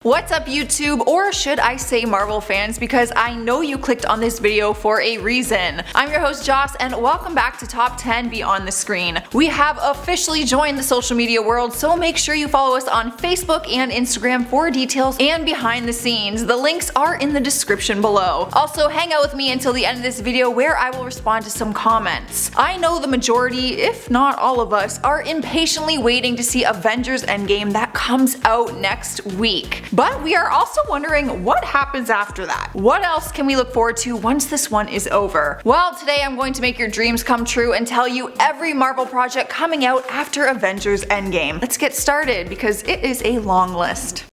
What's up YouTube, or should I say Marvel fans, because I know you clicked on this video for a reason. I'm your host Joss and welcome back to Top 10 Beyond the Screen. We have officially joined the social media world, so make sure you follow us on Facebook and Instagram for details and behind the scenes. The links are in the description below. Also hang out with me until the end of this video where I will respond to some comments. I know the majority, if not all of us, are impatiently waiting to see Avengers Endgame that comes out next week. But we are also wondering what happens after that. What else can we look forward to once this one is over? Well, today I'm going to make your dreams come true and tell you every Marvel project coming out after Avengers Endgame. Let's get started because it is a long list.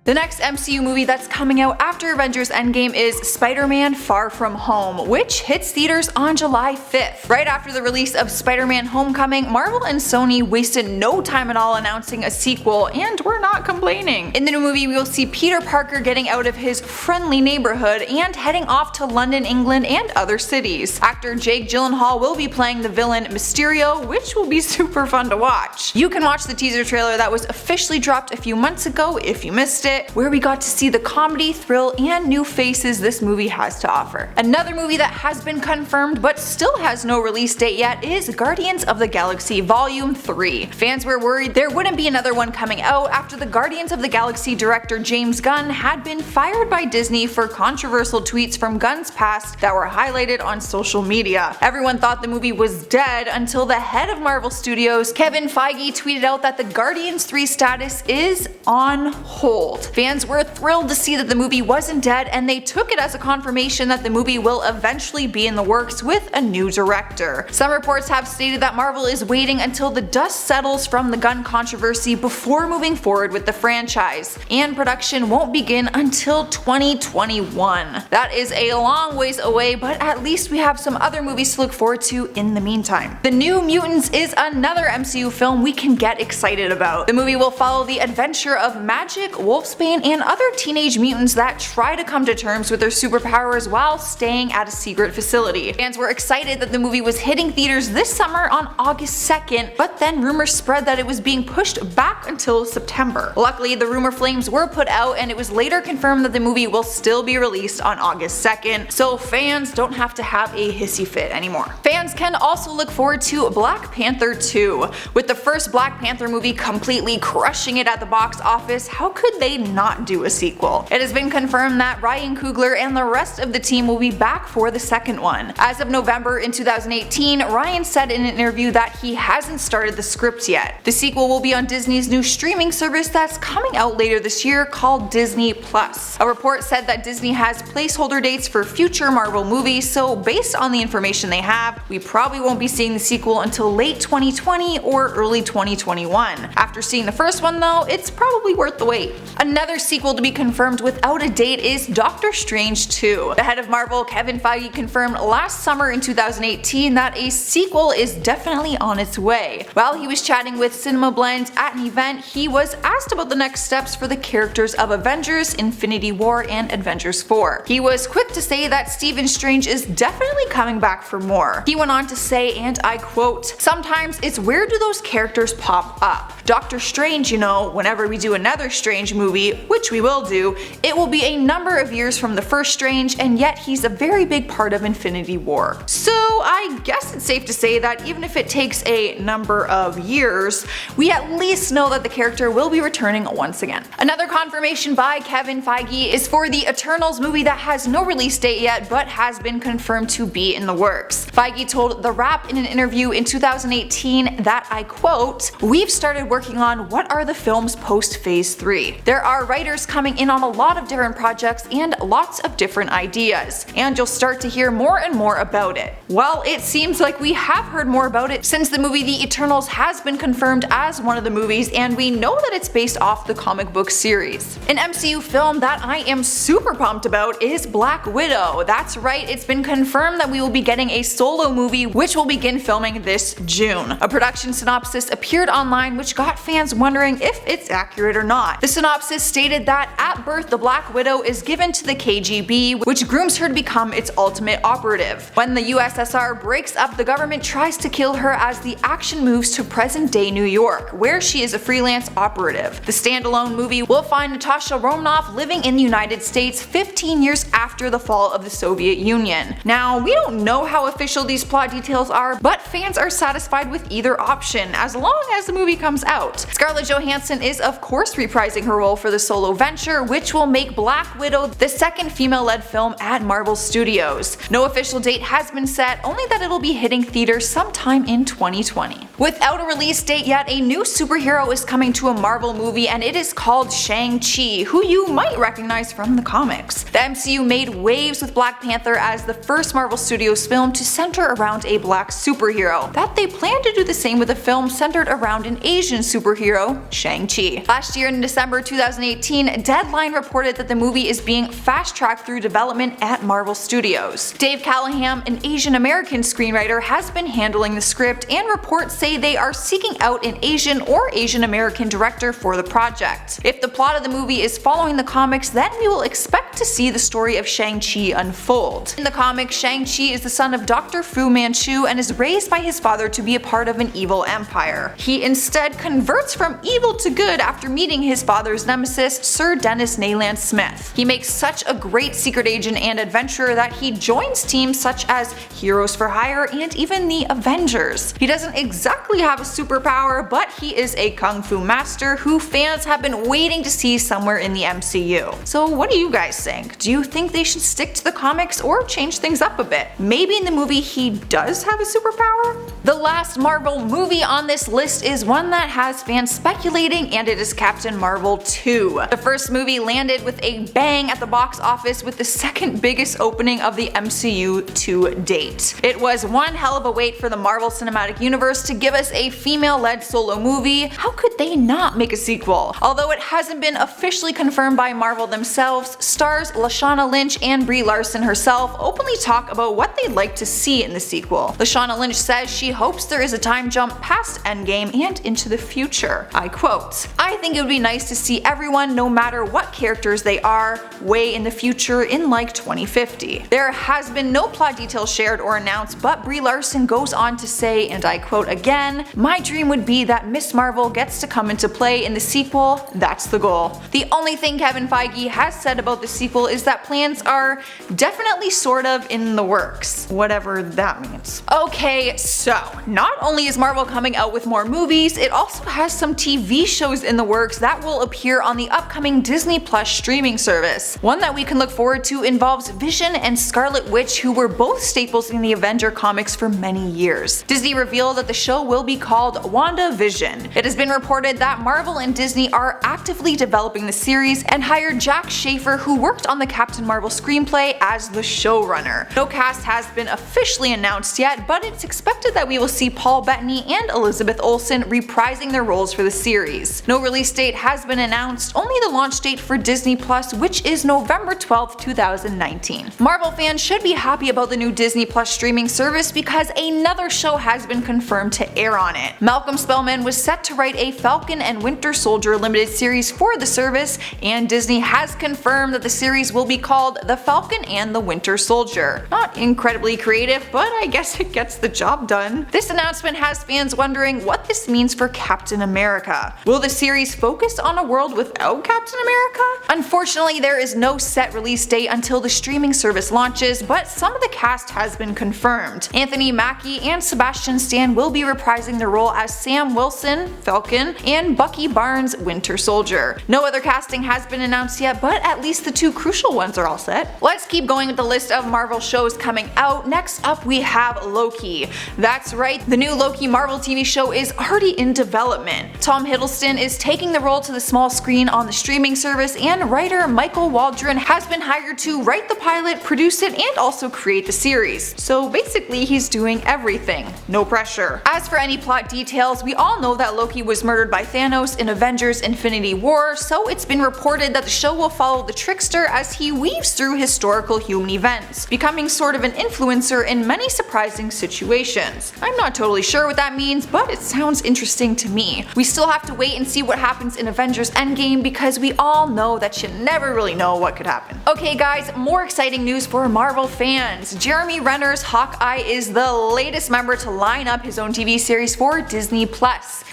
The next MCU movie that's coming out after Avengers Endgame is Spider-Man Far From Home, which hits theaters on July 5th. Right after the release of Spider-Man Homecoming, Marvel and Sony wasted no time at all announcing a sequel, and we're not complaining. In the new movie, we will see Peter Parker getting out of his friendly neighborhood and heading off to London, England, and other cities. Actor Jake Gyllenhaal will be playing the villain Mysterio, which will be super fun to watch. You can watch the teaser trailer that was officially dropped a few months ago if you missed it, where we got to see the comedy, thrill, and new faces this movie has to offer. Another movie that has been confirmed but still has no release date yet is Guardians of the Galaxy Volume 3. Fans were worried there wouldn't be another one coming out after the Guardians of the Galaxy director James Gunn had been fired by Disney for controversial tweets from Gunn's past that were highlighted on social media. Everyone thought the movie was dead until the head of Marvel Studios, Kevin Feige, tweeted out that the Guardians 3 status is on hold. Fans were thrilled to see that the movie wasn't dead, and they took it as a confirmation that the movie will eventually be in the works with a new director. Some reports have stated that Marvel is waiting until the dust settles from the Gunn controversy before moving forward with the franchise, and production won't begin until 2021. That is a long ways away, but at least we have some other movies to look forward to in the meantime. The New Mutants is another MCU film we can get excited about. The movie will follow the adventure of Magic, Wolfsbane, and other teenage mutants that try to come to terms with their superpowers while staying at a secret facility. Fans were excited that the movie was hitting theaters this summer on August 2nd, but then rumors spread that it was being pushed back until September. Luckily, the rumor flames were put out, and it was later confirmed that the movie will still be released on August 2nd, so fans don't have to have a hissy fit anymore. Fans can also look forward to Black Panther 2. With the first Black Panther movie completely crushing it at the box office, how could they not do a sequel? It has been confirmed that Ryan Coogler and the rest of the team will be back for the second one. As of November in 2018, Ryan said in an interview that he hasn't started the script yet. The sequel will be on Disney's new streaming service that's coming out later this year called Disney Plus. A report said that Disney has placeholder dates for future Marvel movies, so based on the information they have, we probably won't be seeing the sequel until late 2020 or early 2021. After seeing the first one though, it's probably worth the wait. Another sequel to be confirmed without a date is Doctor Strange 2. The head of Marvel, Kevin Feige, confirmed last summer in 2018 that a sequel is definitely on its way. While he was chatting with Cinema Blend at an event, he was asked about the next steps for the characters of Avengers, Infinity War, and Avengers 4. He was quick to say that Stephen Strange is definitely coming back for more. He went on to say, and I quote, "Sometimes it's where do those characters pop up? Doctor Strange, you know, whenever we do another Strange movie, which we will do, it will be a number of years from the first Strange, and yet he's a very big part of Infinity War." So I guess it's safe to say that even if it takes a number of years, we at least know that the character will be returning once again. Another confirmation by Kevin Feige is for the Eternals movie that has no release date yet but has been confirmed to be in the works. Feige told The Wrap in an interview in 2018 that, I quote, "We've started working on what are the films post phase 3. There are writers coming in on a lot of different projects and lots of different ideas, and you'll start to hear more and more about it." Well, it seems like we have heard more about it since the movie The Eternals has been confirmed as one of the movies, and we know that it's based off the comic book series. An MCU film that I am super pumped about is Black Widow. That's right, it's been confirmed that we will be getting a solo movie which will begin filming this June. A production synopsis appeared online which got fans wondering if it's accurate or not. The synopsis synopsis stated that at birth the Black Widow is given to the KGB, which grooms her to become its ultimate operative. When the USSR breaks up, the government tries to kill her as the action moves to present-day New York, where she is a freelance operative. The standalone movie will find Natasha Romanoff living in the United States 15 years after the fall of the Soviet Union. Now, we don't know how official these plot details are, but fans are satisfied with either option as long as the movie comes out. Scarlett Johansson is of course reprising her role for the solo venture, which will make Black Widow the second female-led film at Marvel Studios. No official date has been set, only that it'll be hitting theaters sometime in 2020. Without a release date yet, a new superhero is coming to a Marvel movie, and it is called Shang-Chi, who you might recognize from the comics. The MCU made waves with Black Panther as the first Marvel Studios film to center around a black superhero. That they plan to do the same with a film centered around an Asian superhero, Shang-Chi. Last year in December 2018, Deadline reported that the movie is being fast-tracked through development at Marvel Studios. Dave Callahan, an Asian American screenwriter, has been handling the script, and reports say they are seeking out an Asian or Asian American director for the project. If the plot of the movie is following the comics, then we will expect to see the story of Shang-Chi unfold. In the comics, Shang-Chi is the son of Dr. Fu Manchu and is raised by his father to be a part of an evil empire. He instead converts from evil to good after meeting his father's nemesis, Sir Dennis Nayland Smith. He makes such a great secret agent and adventurer that he joins teams such as Heroes for Hire and even the Avengers. He doesn't exactly have a superpower, but he is a kung fu master who fans have been waiting to see somewhere in the MCU. So what do you guys think? Do you think they should stick to the comics or change things up a bit? Maybe in the movie he does have a superpower? The last Marvel movie on this list is one that has fans speculating, and it is Captain Marvel 2. The first movie landed with a bang at the box office with the second biggest opening of the MCU to date. It was one hell of a wait for the Marvel Cinematic Universe to give us a female-led solo movie. How could they not make a sequel? Although it hasn't been officially confirmed by Marvel themselves, stars Lashana Lynch and Brie Larson herself openly talk about what they'd like to see in the sequel. Lashana Lynch says she hopes there is a time jump past Endgame and into the future. I quote, "I think it would be nice to see everyone, no matter what characters they are, way in the future in like 2050. There has been no plot details shared or announced, but Brie Larson goes on to say, and I quote again, "My dream would be that Miss Marvel gets to come into play in the sequel. That's the goal." The only thing Kevin Feige has said about the sequel is that plans are definitely sort of in the works, whatever that means. Okay, so not only is Marvel coming out with more movies, it also has some TV shows in the works that will appear on the upcoming Disney Plus streaming service. One that we can look forward to involves Vision and Scarlet Witch, who were both staples in the Avenger comics for many years. Disney revealed that the show will be called Wanda Vision. It has been reported that Marvel and Disney are actively developing the series and hired Jack Schaefer, who worked on the Captain Marvel screenplay, as the showrunner. No cast has been officially announced yet, but it's expected that we will see Paul Bettany and Elizabeth Olsen reprising their roles for the series. No release date has been announced, only the launch date for Disney Plus, which is November 12, 2019. Marvel fans should be happy about the new Disney Plus streaming service because another show has been confirmed to air on it. Malcolm Spellman was set to write a Falcon and Winter Soldier limited series for the service, and Disney has confirmed that the series will be called The Falcon and the Winter Soldier. Not incredibly creative, but I guess it gets the job done. This announcement has fans wondering what this means for Captain America. Will the series focus on a world without Captain America? Unfortunately, there is no set release date until the streaming service launches, but some of the cast has been confirmed. Anthony Mackie and Sebastian Stan will be reprising their role as Sam Wilson, Falcon, and Bucky Barnes, Winter Soldier. No other casting has been announced yet, but at least the two crucial ones are all set. Let's keep going with the list of Marvel shows coming out. Next up we have Loki. That's right, the new Loki Marvel TV show is already in development. Tom Hiddleston is taking the role to the small screen on the streaming service, and writer Michael Waldron has been hired to write the pilot, produce it, and also create the series. So basically he's doing everything. No pressure. As for any plot details, we all know that Loki was murdered by Thanos in Avengers Infinity War, so it's been reported that the show will follow the trickster as he weaves through historical human events, becoming sort of an influencer in many surprising situations. I'm not totally sure what that means, but it sounds interesting to me. We still have to wait and see what happens in Avengers Endgame Endgame because we all know that you never really know what could happen. Okay guys, more exciting news for Marvel fans. Jeremy Renner's Hawkeye is the latest member to line up his own TV series for Disney+.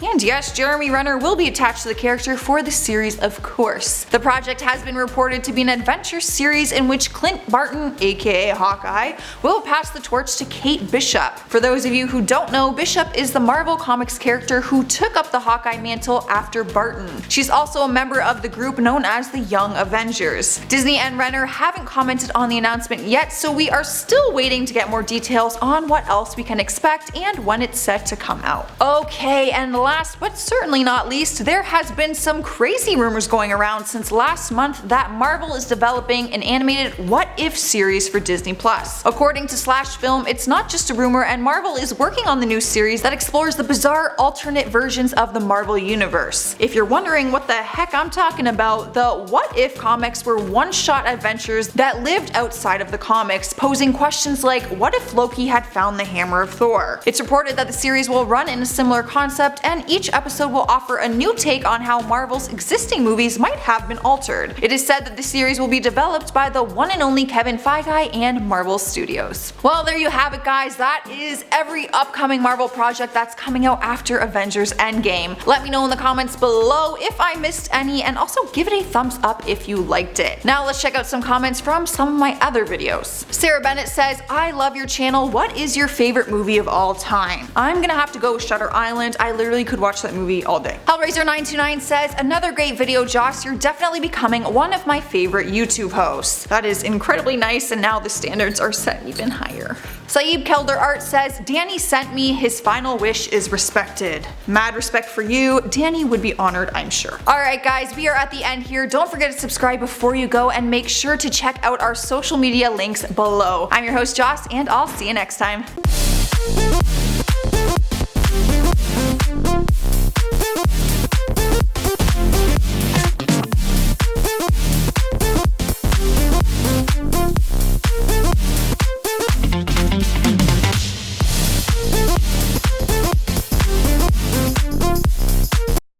And yes, Jeremy Renner will be attached to the character for the series, of course. The project has been reported to be an adventure series in which Clint Barton, aka Hawkeye, will pass the torch to Kate Bishop. For those of you who don't know, Bishop is the Marvel Comics character who took up the Hawkeye mantle after Barton. She's also a member of the group known as the Young Avengers. Disney and Renner haven't commented on the announcement yet, so we are still waiting to get more details on what else we can expect and when it's set to come out. Okay, and last but certainly not least, there has been some crazy rumors going around since last month that Marvel is developing an animated What If series for Disney+. According to Slash Film, it's not just a rumor, and Marvel is working on the new series that explores the bizarre alternate versions of the Marvel universe. If you're wondering what the heck I'm talking about, the What If comics were one-shot adventures that lived outside of the comics, posing questions like, what if Loki had found the hammer of Thor? It's reported that the series will run in a similar concept, and each episode will offer a new take on how Marvel's existing movies might have been altered. It is said that the series will be developed by the one and only Kevin Feige and Marvel Studios. Well, there you have it guys, that is every upcoming Marvel project that's coming out after Avengers Endgame. Let me know in the comments below if I missed any, and also give it a thumbs up if you liked it. Now let's check out some comments from some of my other videos. Sarah Bennett says, I love your channel, what is your favorite movie of all time? I'm gonna have to go with Shutter Island, I literally could watch that movie all day. Hellraiser929 says, another great video Joss, you're definitely becoming one of my favorite YouTube hosts. That is incredibly nice, and now the standards are set even higher. Saeed Kelder Art says, Danny sent me, his final wish is respected. Mad respect for you, Danny would be honored, I'm sure. Alright guys, we are at the end here. Don't forget to subscribe before you go, and make sure to check out our social media links below. I'm your host Joss, and I'll see you next time.